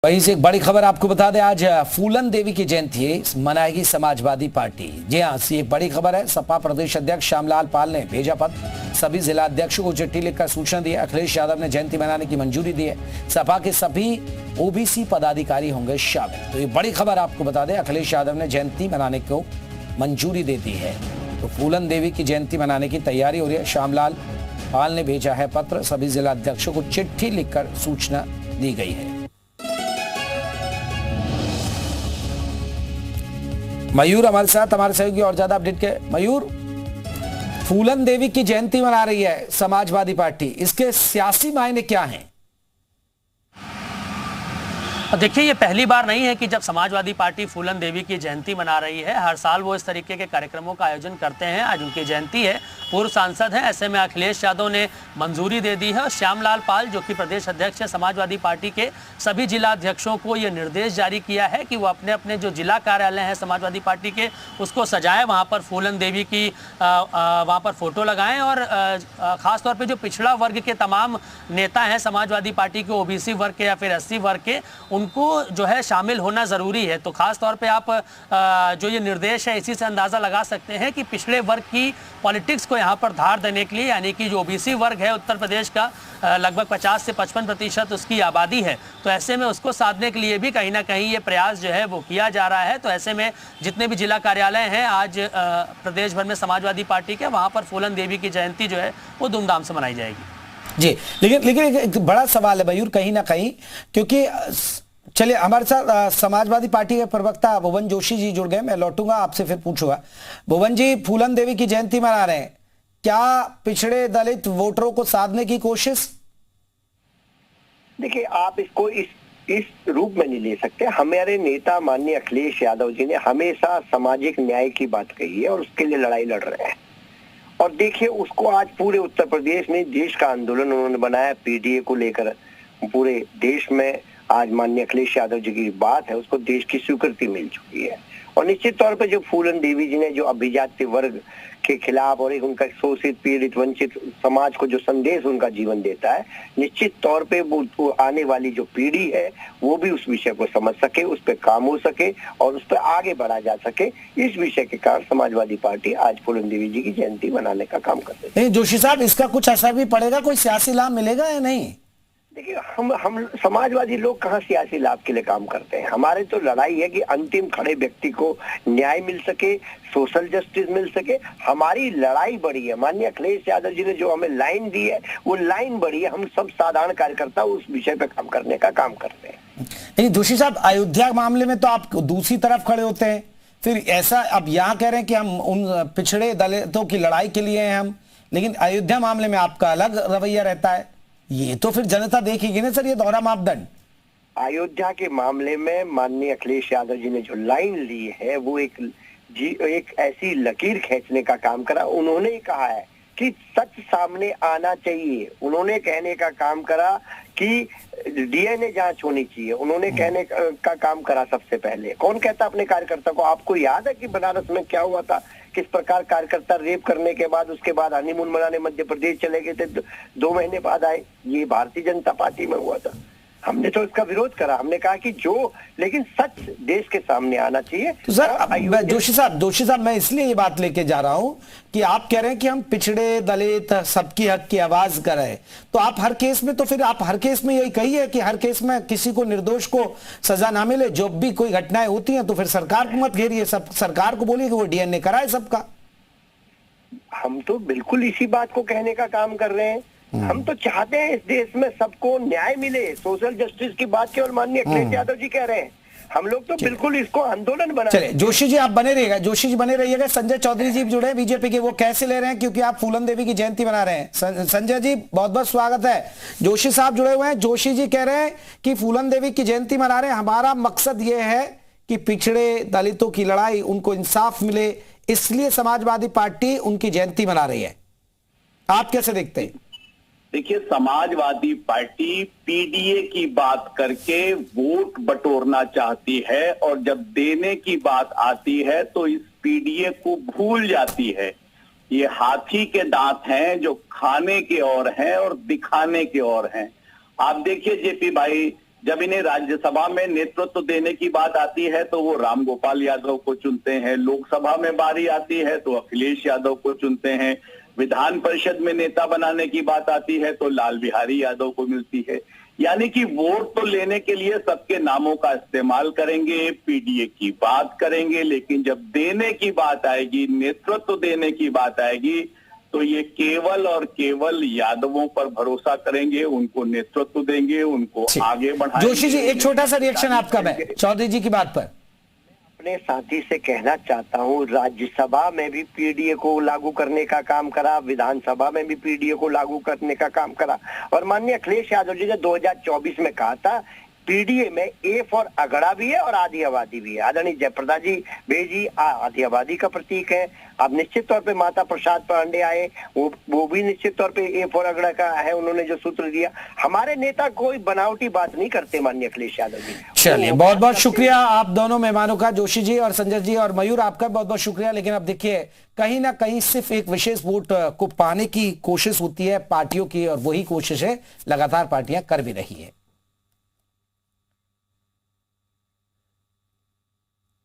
वहीं से एक बड़ी खबर आपको बता दें, आज फूलन देवी की जयंती मनाएगी समाजवादी पार्टी। जी हाँ, एक बड़ी खबर है। सपा प्रदेश अध्यक्ष श्यामलाल पाल ने भेजा पत्र, सभी जिला अध्यक्षों को चिट्ठी लिखकर सूचना दी है। अखिलेश यादव ने जयंती मनाने की मंजूरी दी है। सपा के सभी ओबीसी पदाधिकारी होंगे शामिल। तो ये बड़ी खबर आपको बता दें, अखिलेश यादव ने जयंती मनाने को मंजूरी दे दी है। तो फूलन देवी की जयंती मनाने की तैयारी हो रही है। श्यामलाल पाल ने भेजा है पत्र, सभी जिला अध्यक्षों को चिट्ठी लिखकर सूचना दी गई है। मयूर हमारे साथ, हमारे सहयोगी और ज्यादा अपडेट के। मयूर, फूलन देवी की जयंती मना रही है समाजवादी पार्टी, इसके सियासी मायने क्या हैं? देखिए, ये पहली बार नहीं है कि जब समाजवादी पार्टी फूलन देवी की जयंती मना रही है। हर साल वो इस तरीके के कार्यक्रमों का आयोजन करते हैं। आज उनकी जयंती है, पूर्व सांसद हैं, ऐसे में अखिलेश यादव ने मंजूरी दे दी है। और श्यामलाल पाल, जो कि प्रदेश अध्यक्ष है समाजवादी पार्टी के, सभी जिला अध्यक्षों को ये निर्देश जारी किया है कि वो अपने अपने जो जिला कार्यालय हैं समाजवादी पार्टी के, उसको सजाएं, वहाँ पर फूलन देवी की वहाँ पर फोटो लगाएं। और ख़ासतौर पर जो पिछड़ा वर्ग के तमाम नेता हैं समाजवादी पार्टी के, ओबीसी वर्ग के या फिर एससी वर्ग के, उनको जो है शामिल होना ज़रूरी है। तो ख़ास तौर पे आप जो ये निर्देश है, इसी से अंदाज़ा लगा सकते हैं कि पिछड़े वर्ग की पॉलिटिक्स को यहाँ पर धार देने के लिए, यानी कि जो ओबीसी वर्ग है उत्तर प्रदेश का, लगभग 50 से 55% उसकी आबादी है, तो ऐसे में उसको साधने के लिए भी कहीं ना कहीं ये प्रयास जो है वो किया जा रहा है। तो ऐसे में जितने भी जिला कार्यालय हैं आज प्रदेश भर में समाजवादी पार्टी के, वहाँ पर फूलन देवी की जयंती जो है वो धूमधाम से मनाई जाएगी। जी, लेकिन एक बड़ा सवाल है मयूर, कहीं ना कहीं, क्योंकि चलिए हमारे साथ समाजवादी पार्टी के प्रवक्ता भुवन जोशी जी जुड़ गए। मैं लौटूंगा आपसे, फिर पूछूंगा। भुवन जी, फूलन देवी की जयंती मना रहे हैं, क्या पिछड़े दलित वोटरों को साधने की कोशिश? देखिए, आप इसको इस रूप में नहीं ले सकते। हमारे नेता माननीय अखिलेश यादव जी ने हमेशा सामाजिक न्याय की बात कही है और उसके लिए लड़ाई लड़ रहे हैं। और देखिए, उसको आज पूरे उत्तर प्रदेश में देश का आंदोलन उन्होंने बनाया पीडीए को लेकर। पूरे देश में आज माननीय अखिलेश यादव जी की बात है, उसको देश की स्वीकृति मिल चुकी है। और निश्चित तौर पर जो फूलन देवी जी ने जो अभिजात्य वर्ग के खिलाफ और एक उनका शोषित, पीड़ित, वंचित समाज को जो संदेश उनका जीवन देता है, निश्चित तौर पे वो आने वाली जो पीढ़ी है वो भी उस विषय को समझ सके, उस पर काम हो सके और उस पर आगे बढ़ा जा सके। इस विषय के कारण समाजवादी पार्टी आज फूलन देवी जी की जयंती मनाने का काम कर रही है। जोशी साहब, इसका कुछ असर भी पड़ेगा, कोई सियासी लाभ मिलेगा या नहीं? देखिए, हम समाजवादी लोग कहाँ सियासी लाभ के लिए काम करते हैं। हमारे तो लड़ाई है कि अंतिम खड़े व्यक्ति को न्याय मिल सके, सोशल जस्टिस मिल सके। हमारी लड़ाई बड़ी है। माननीय अखिलेश यादव जी ने जो हमें लाइन दी है, वो लाइन बड़ी है। हम सब साधारण कार्यकर्ता उस विषय पे काम करने का काम करते हैं। नहीं जोशी साहब, अयोध्या मामले में तो आप दूसरी तरफ खड़े होते हैं, फिर ऐसा अब यहाँ कह रहे हैं कि हम उन पिछड़े दलितों की लड़ाई के लिए हैं हम, लेकिन अयोध्या मामले में आपका अलग रवैया रहता है। ये तो फिर जनता देखेगी ना सर, ये दोहरा मापदंड। अयोध्या के मामले में माननीय अखिलेश यादव जी ने जो लाइन ली है, वो एक ऐसी लकीर खींचने का काम करा। उन्होंने कहा है कि सच सामने आना चाहिए। उन्होंने कहने का काम करा कि डीएनए जांच होनी चाहिए। उन्होंने कहने का काम करा सबसे पहले। कौन कहता अपने कार्यकर्ता को? आपको याद है कि बनारस में क्या हुआ था, किस प्रकार कार्यकर्ता रेप करने के बाद उसके बाद हनीमून मनाने मध्य प्रदेश चले गए थे, 2 महीने बाद आए। ये भारतीय जनता पार्टी में हुआ था। हमने तो इसका विरोध करा। हमने कहा कि लेकिन सच देश के सामने आना चाहिए। तो सर जोशी साहब, मैं इसलिए ये बात लेके जा रहा हूं कि आप कह रहे हैं कि हम पिछड़े दलित सबकी हक की आवाज कर रहे हैं, तो आप हर केस में, तो फिर आप हर केस में यही कही है कि हर केस में किसी को निर्दोष को सजा ना मिले। जब भी कोई घटनाएं होती हैं तो फिर सरकार को मत घेरिए, सब सरकार को बोलिए कि वो डीएनए कराए सबका। हम तो बिल्कुल इसी बात को कहने का काम कर रहे हैं। हम तो चाहते हैं इस देश में सबको न्याय मिले, सोशल जस्टिस की बात केवल माननीय अखिलेश यादव जी कह रहे हैं। हम लोग तो बिल्कुल इसको आंदोलन बना। चले जोशी जी, आप बने रहिएगा। जोशी जी बने रहिएगा। संजय चौधरी जी जुड़े बीजेपी के, वो कैसे ले रहे हैं क्योंकि आप फूलन देवी की जयंती मना रहे हैं। संजय जी, बहुत बहुत स्वागत है। जोशी साहब जुड़े हुए हैं। जोशी जी कह रहे हैं कि फूलन देवी की जयंती मना रहे हैं, हमारा मकसद ये है कि पिछड़े दलितों की लड़ाई, उनको इंसाफ मिले, इसलिए समाजवादी पार्टी उनकी जयंती मना रही है। आप कैसे देखते हैं? देखिए, समाजवादी पार्टी पीडीए की बात करके वोट बटोरना चाहती है और जब देने की बात आती है तो इस पीडीए को भूल जाती है। ये हाथी के दांत हैं जो खाने के और हैं और दिखाने के और हैं। आप देखिए जेपी भाई, जब इन्हें राज्यसभा में नेतृत्व देने की बात आती है तो वो राम गोपाल यादव को चुनते हैं, लोकसभा में बारी आती है तो अखिलेश यादव को चुनते हैं, विधान परिषद में नेता बनाने की बात आती है तो लाल बिहारी यादव को मिलती है। यानी कि वोट तो लेने के लिए सबके नामों का इस्तेमाल करेंगे, पीडीए की बात करेंगे, लेकिन जब देने की बात आएगी, नेतृत्व देने की बात आएगी, तो ये केवल और केवल यादवों पर भरोसा करेंगे, उनको नेतृत्व देंगे, उनको आगे बढ़ाएंगे। जोशी जी, एक छोटा सा रिएक्शन आपका मैं चौधरी जी की बात पर। अपने साथी से कहना चाहता हूं, राज्यसभा में भी पीडीए को लागू करने का काम करा, विधानसभा में भी पीडीए को लागू करने का काम करा, और माननीय अखिलेश यादव जी ने 2024 में कहा था पीडीए में ए फॉर अगड़ा भी है और आधी आबादी भी है। आदरणीय जयप्रदा जी बेजी आधी आबादी का प्रतीक है। अब निश्चित तौर पे माता प्रसाद पांडे आए, वो भी निश्चित तौर पे ए फॉर अगड़ा का है, उन्होंने जो सूत्र दिया। हमारे नेता कोई बनावटी बात नहीं करते माननीय अखिलेश यादव जी। चलिए, बहुत बहुत शुक्रिया आप दोनों मेहमानों का, जोशी जी और संजय जी, और मयूर आपका बहुत बहुत शुक्रिया। लेकिन अब देखिए, कहीं ना कहीं सिर्फ एक विशेष वोट को पाने की कोशिश होती है पार्टियों की, और वही कोशिश है लगातार पार्टियां कर भी रही है।